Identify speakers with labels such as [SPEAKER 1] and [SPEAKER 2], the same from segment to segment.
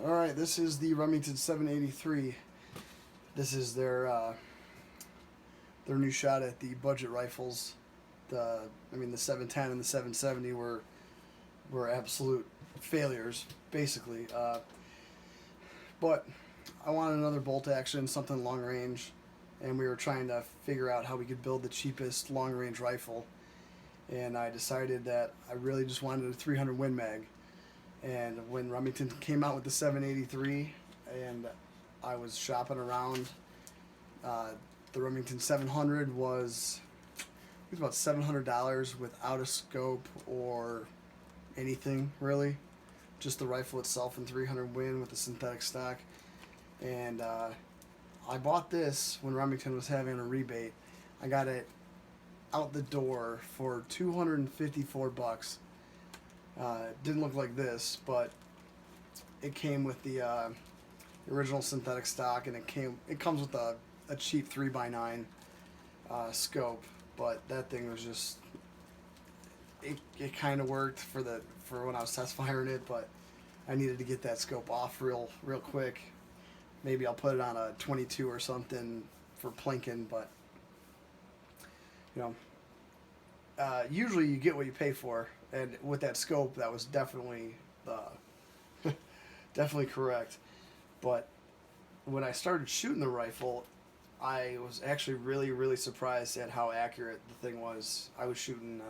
[SPEAKER 1] Alright, this is the Remington 783. This is their new shot at the budget rifles. The 710 and the 770 were absolute failures, basically. But I wanted another bolt action, something long range, and we were trying to figure out how we could build the cheapest long range rifle. And I decided that I really just wanted a 300 WinMag. And when Remington came out with the 783, and I was shopping around, uh, the Remington 700 was about $700 without a scope or anything really, just the rifle itself and 300 Win with the synthetic stock. And I bought this when Remington was having a rebate. I got it out the door for 254 bucks. It didn't look like this, but it came with the original synthetic stock, and it comes with a cheap 3x9 scope. But that thing was just it kind of worked for when I was test firing it, but I needed to get that scope off real quick. Maybe I'll put it on a 22 or something for plinking, but you know, usually you get what you pay for, and with that scope, that was definitely definitely correct. But when I started shooting the rifle, I was actually really surprised at how accurate the thing was. I was shooting,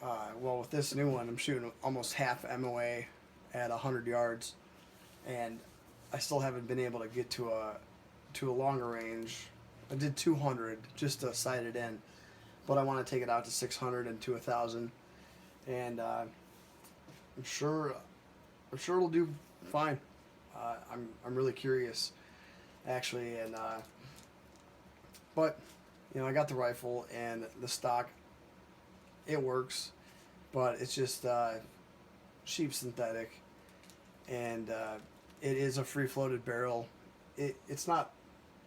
[SPEAKER 1] well, with this new one, I'm shooting almost half MOA at 100 yards, and I still haven't been able to get to a longer range. I did 200 just to sight it in, but I want to take it out to 600 and to 1,000, and I'm sure it'll do fine. I'm really curious, actually, and but I got the rifle and the stock. It works, but it's just cheap synthetic, and it is a free floated barrel. It's not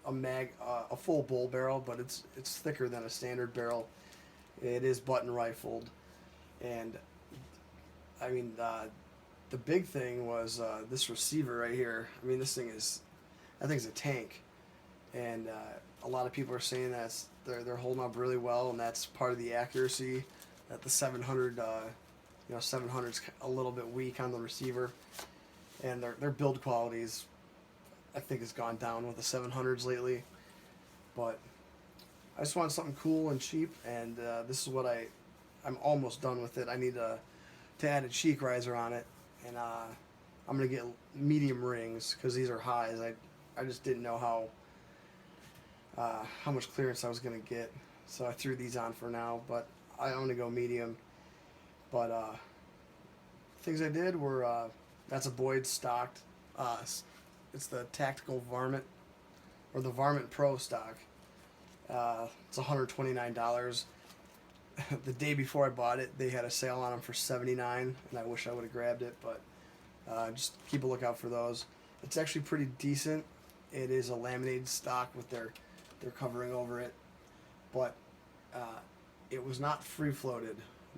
[SPEAKER 1] a full bull barrel, but it's thicker than a standard barrel. It is button rifled, and I mean the big thing was this receiver right here. I mean, I think it's a tank, and a lot of people are saying that they're holding up really well, and that's part of the accuracy. That the 700, 700's a little bit weak on the receiver, and their build qualities, I think, has gone down with the 700s lately. But I just wanted something cool and cheap, and this is what I'm almost done with it. I need to add a cheek riser on it, and I'm gonna get medium rings because these are highs. I just didn't know how much clearance I was gonna get, so I threw these on for now. But I only go medium. But things I did were that's a Boyd stocked. It's the tactical varmint, or the varmint pro stock. It's $129. The day before I bought it, they had a sale on them for $79, and I wish I would have grabbed it. But just keep a lookout for those. It's actually pretty decent. It is a laminated stock with their covering over it, but it was not free floated.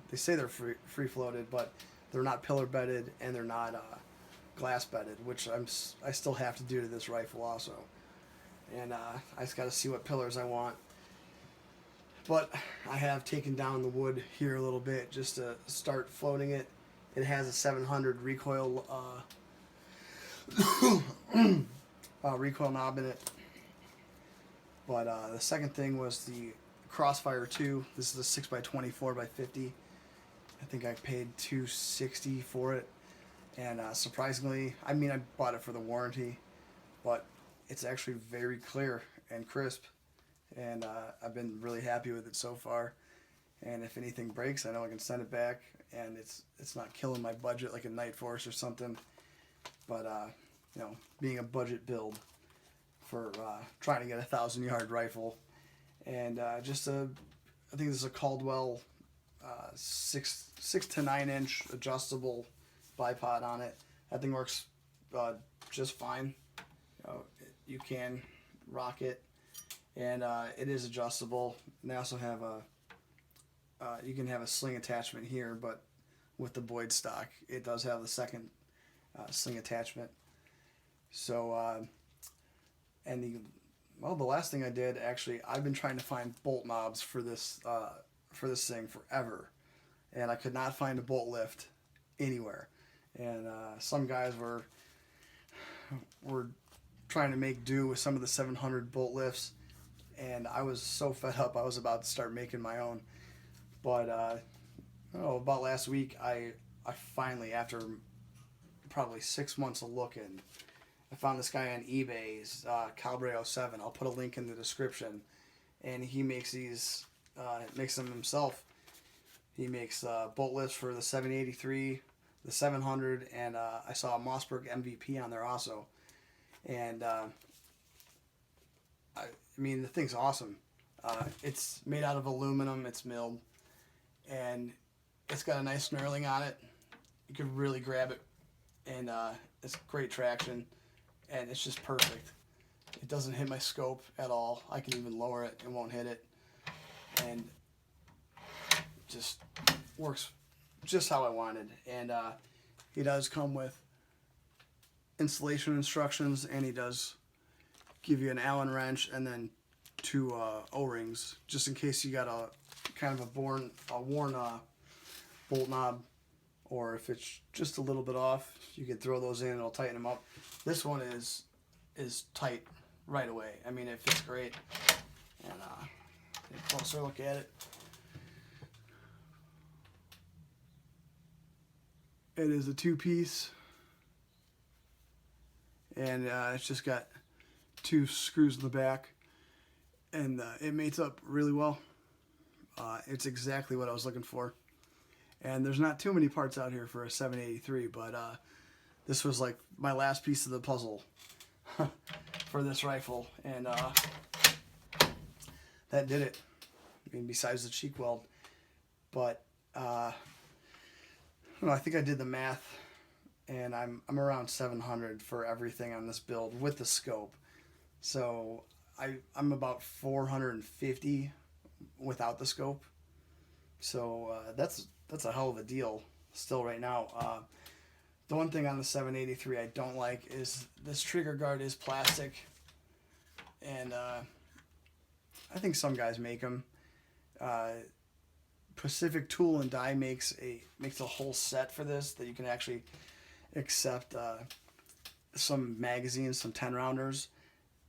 [SPEAKER 1] They say they're free floated, but they're not pillar bedded, and they're not glass bedded, which I still have to do to this rifle also. And I just got to see what pillars I want. But I have taken down the wood here a little bit just to start floating it. It has a 700 recoil recoil knob in it. But the second thing was the Crossfire 2. This is a 6x20 4x50. I think I paid $260 for it, and surprisingly, I bought it for the warranty, but it's actually very clear and crisp, and I've been really happy with it so far. And if anything breaks, I know I can send it back, and it's not killing my budget like a Night Force or something. But being a budget build for trying to get a 1,000-yard rifle, and I think this is a Caldwell 6 to 9 inch adjustable bipod on it. That thing works just fine. You can rock it, and it is adjustable. And they also have you can have a sling attachment here, but with the Boyd stock, it does have the second sling attachment. So, and the last thing I did, actually, I've been trying to find bolt knobs for this thing forever, and I could not find a bolt lift anywhere. And some guys were trying to make do with some of the 700 bolt lifts, and I was so fed up I was about to start making my own. But about last week, I finally, after probably 6 months of looking, I found this guy on eBay. He's Calibre 07. I'll put a link in the description, and he makes these, makes them himself. He makes bolt lifts for the 783, the 700, and I saw a Mossberg MVP on there also. And I mean, the thing's awesome. It's made out of aluminum. It's milled, and it's got a nice knurling on it. You could really grab it, and it's great traction, and it's just perfect. It doesn't hit my scope at all. I can even lower it and won't hit it, and just works just how I wanted. And he does come with installation instructions, and he does give you an Allen wrench and then 2 O-rings, just in case you got a kind of a worn bolt knob, or if it's just a little bit off, you can throw those in and it'll tighten them up. This one is tight right away. I mean, it fits great. And take a closer look at it. It is a 2-piece, and it's just got 2 screws in the back, and it mates up really well. It's exactly what I was looking for. And there's not too many parts out here for a 783, but this was like my last piece of the puzzle for this rifle, and that did it. I mean, besides the cheek weld, but I don't know, I think I did the math, and I'm around 700 for everything on this build with the scope. So I'm about 450 without the scope. So that's a hell of a deal still right now. The one thing on the 783 I don't like is this trigger guard is plastic, and I think some guys make them. Pacific Tool and Die makes a whole set for this that you can actually accept some magazines, some 10 rounders,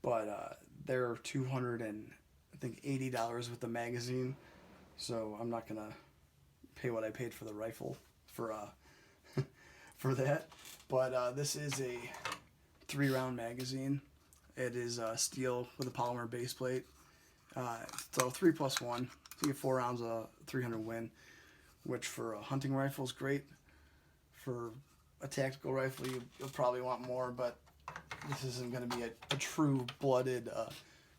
[SPEAKER 1] but they're $280 with the magazine, so I'm not gonna pay what I paid for the rifle for for that. But this is a 3-round magazine. It is steel with a polymer base plate. So 3+1. So you get 4 rounds of 300 Win, which for a hunting rifle is great. For a tactical rifle, you'll probably want more, but this isn't going to be a true-blooded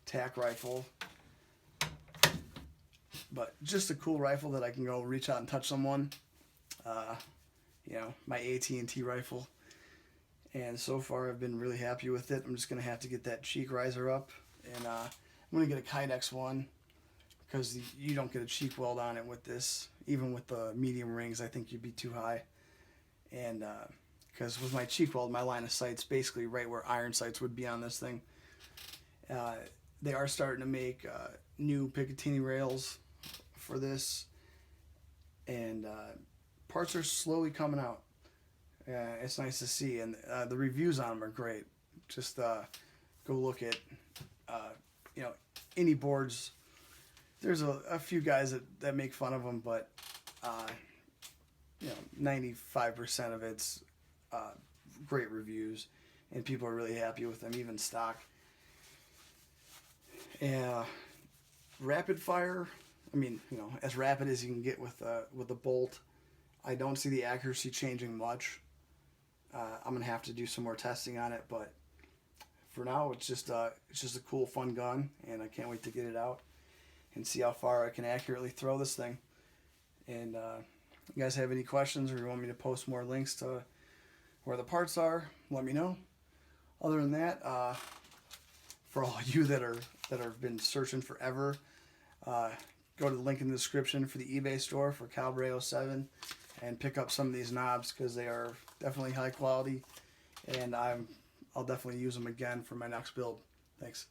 [SPEAKER 1] tack rifle. But just a cool rifle that I can go reach out and touch someone. My AT&T rifle. And so far, I've been really happy with it. I'm just going to have to get that cheek riser up. And I'm going to get a Kydex one, because you don't get a cheek weld on it with this. Even with the medium rings, I think you'd be too high. And because with my cheek weld, my line of sight's basically right where iron sights would be on this thing. They are starting to make new Picatinny rails for this, and parts are slowly coming out. It's nice to see, and the reviews on them are great. Just go look at any boards. There's a few guys that make fun of them, but 95% of it's great reviews, and people are really happy with them, even stock. Rapid fire, I mean, as rapid as you can get with a bolt. I don't see the accuracy changing much. I'm gonna have to do some more testing on it, but for now, it's just a cool, fun gun, and I can't wait to get it out and see how far I can accurately throw this thing. And you guys have any questions, or you want me to post more links to where the parts are, let me know. Other than that, for all you that have been searching forever, go to the link in the description for the eBay store for Calibre 07 and pick up some of these knobs, because they are definitely high quality, and I'll definitely use them again for my next build. Thanks.